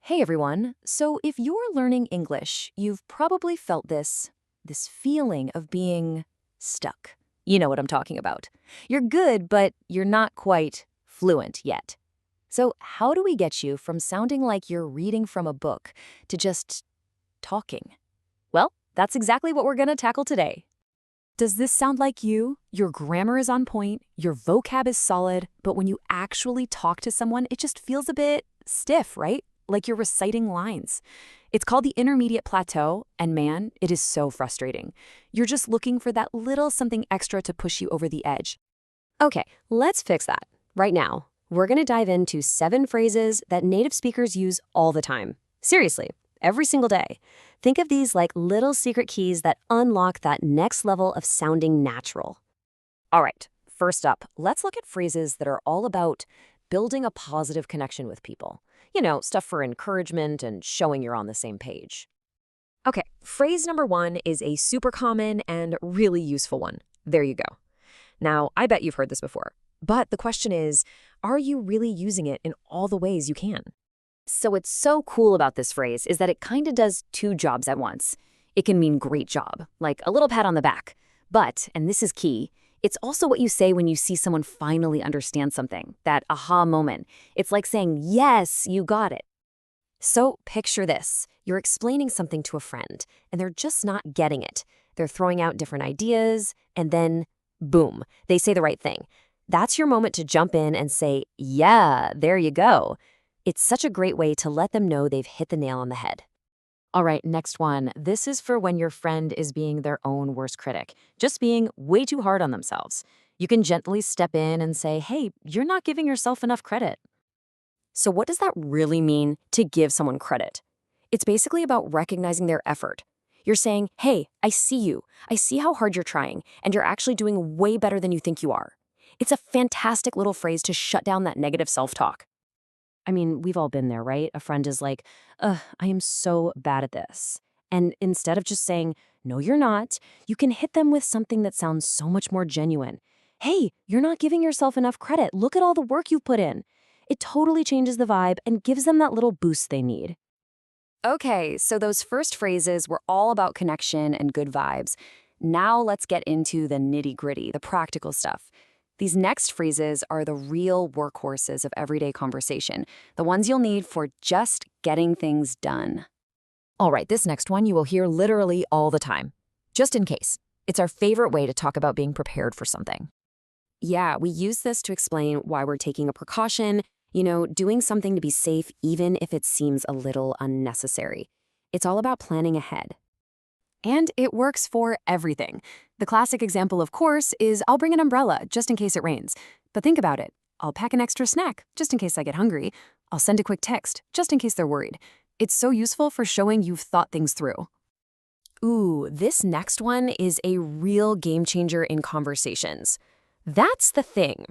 Hey everyone. So if you're learning English, you've probably felt this feeling of being stuck. You know what I'm talking about. You're good, but you're not quite fluent yet. So how do we get you from sounding like you're reading from a book to just talking? Well, that's exactly what we're going to tackle today. Does this sound like you? Your grammar is on point, your vocab is solid, but when you actually talk to someone, it just feels a bit stiff, right? Like you're reciting lines. It's called the intermediate plateau, and man, it is so frustrating. You're just looking for that little something extra to push you over the edge. Okay, let's fix that. Right now, we're going to dive into 7 phrases that native speakers use all the time. Seriously, every single day. Think of these like little secret keys that unlock that next level of sounding natural. All right, first up, let's look at phrases that are all about building a positive connection with people. You know, stuff for encouragement and showing you're on the same page. Okay, phrase number 1 is a super common and really useful one. There you go. Now, I bet you've heard this before, but the question is, are you really using it in all the ways you can? So what's so cool about this phrase is that it kind of does 2 jobs at once. It can mean great job, like a little pat on the back. But, and this is key, it's also what you say when you see someone finally understand something, that aha moment. It's like saying, yes, you got it. So picture this. You're explaining something to a friend, and they're just not getting it. They're throwing out different ideas, and then, boom, they say the right thing. That's your moment to jump in and say, yeah, there you go. It's such a great way to let them know they've hit the nail on the head. All right, next one. This is for when your friend is being their own worst critic, just being way too hard on themselves. You can gently step in and say, hey, you're not giving yourself enough credit. So what does that really mean to give someone credit? It's basically about recognizing their effort. You're saying, hey, I see you. I see how hard you're trying, and you're actually doing way better than you think you are. It's a fantastic little phrase to shut down that negative self-talk. I mean, we've all been there, right? A friend is like, I am so bad at this. And instead of just saying, no, you're not, you can hit them with something that sounds so much more genuine. Hey, you're not giving yourself enough credit. Look at all the work you've put in. It totally changes the vibe and gives them that little boost they need. Okay, so those first phrases were all about connection and good vibes. Now let's get into the nitty-gritty, the practical stuff. These next phrases are the real workhorses of everyday conversation, the ones you'll need for just getting things done. All right, this next one you will hear literally all the time. Just in case. It's our favorite way to talk about being prepared for something. Yeah, we use this to explain why we're taking a precaution, doing something to be safe even if it seems a little unnecessary. It's all about planning ahead. And it works for everything. The classic example, of course, is I'll bring an umbrella just in case it rains. But think about it. I'll pack an extra snack just in case I get hungry. I'll send a quick text just in case they're worried. It's so useful for showing you've thought things through. Ooh, this next one is a real game changer in conversations. That's the thing.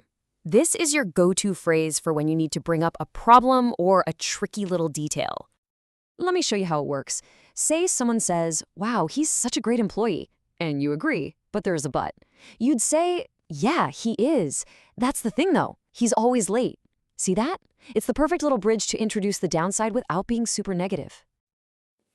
This is your go-to phrase for when you need to bring up a problem or a tricky little detail. Let me show you how it works. Say someone says, wow, he's such a great employee. And you agree, but there's a but. You'd say, yeah, he is. That's the thing, though. He's always late. See that? It's the perfect little bridge to introduce the downside without being super negative.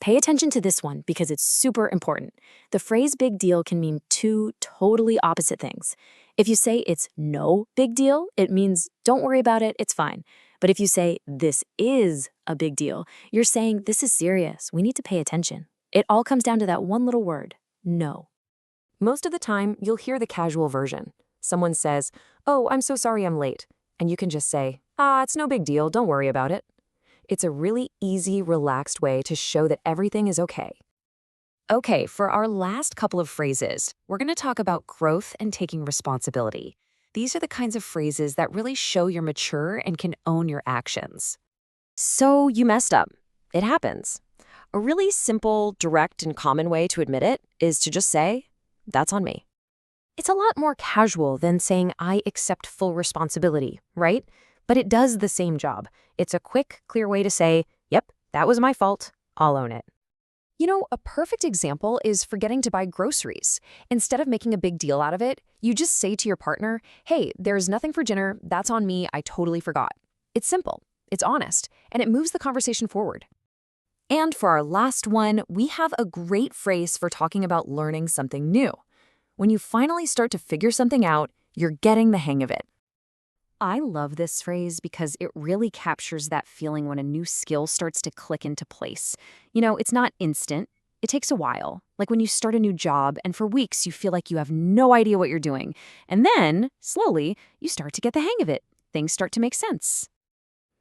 Pay attention to this one because it's super important. The phrase big deal can mean 2 totally opposite things. If you say it's no big deal, it means don't worry about it, it's fine. But if you say this is a big deal, you're saying this is serious, we need to pay attention. It all comes down to that one little word, no. Most of the time, you'll hear the casual version. Someone says, oh, I'm so sorry I'm late. And you can just say, it's no big deal, don't worry about it. It's a really easy, relaxed way to show that everything is okay. Okay, for our last couple of phrases, we're going to talk about growth and taking responsibility. These are the kinds of phrases that really show you're mature and can own your actions. So you messed up. It happens. A really simple, direct, and common way to admit it is to just say, that's on me. It's a lot more casual than saying I accept full responsibility, right? But it does the same job. It's a quick, clear way to say, yep, that was my fault. I'll own it. A perfect example is forgetting to buy groceries. Instead of making a big deal out of it, you just say to your partner, hey, there's nothing for dinner. That's on me. I totally forgot. It's simple. It's honest. and it moves the conversation forward. And for our last one, we have a great phrase for talking about learning something new. When you finally start to figure something out, you're getting the hang of it. I love this phrase because it really captures that feeling when a new skill starts to click into place. It's not instant. It takes a while, like when you start a new job and for weeks you feel like you have no idea what you're doing. And then, slowly, you start to get the hang of it. Things start to make sense.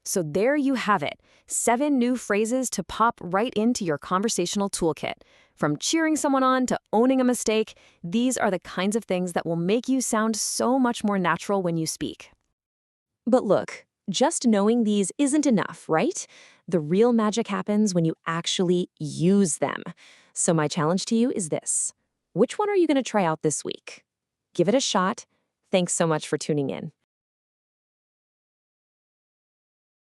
So there you have it, 7 new phrases to pop right into your conversational toolkit. From cheering someone on to owning a mistake, these are the kinds of things that will make you sound so much more natural when you speak. But look, just knowing these isn't enough, right? The real magic happens when you actually use them. So my challenge to you is this. Which one are you going to try out this week? Give it a shot. Thanks so much for tuning in.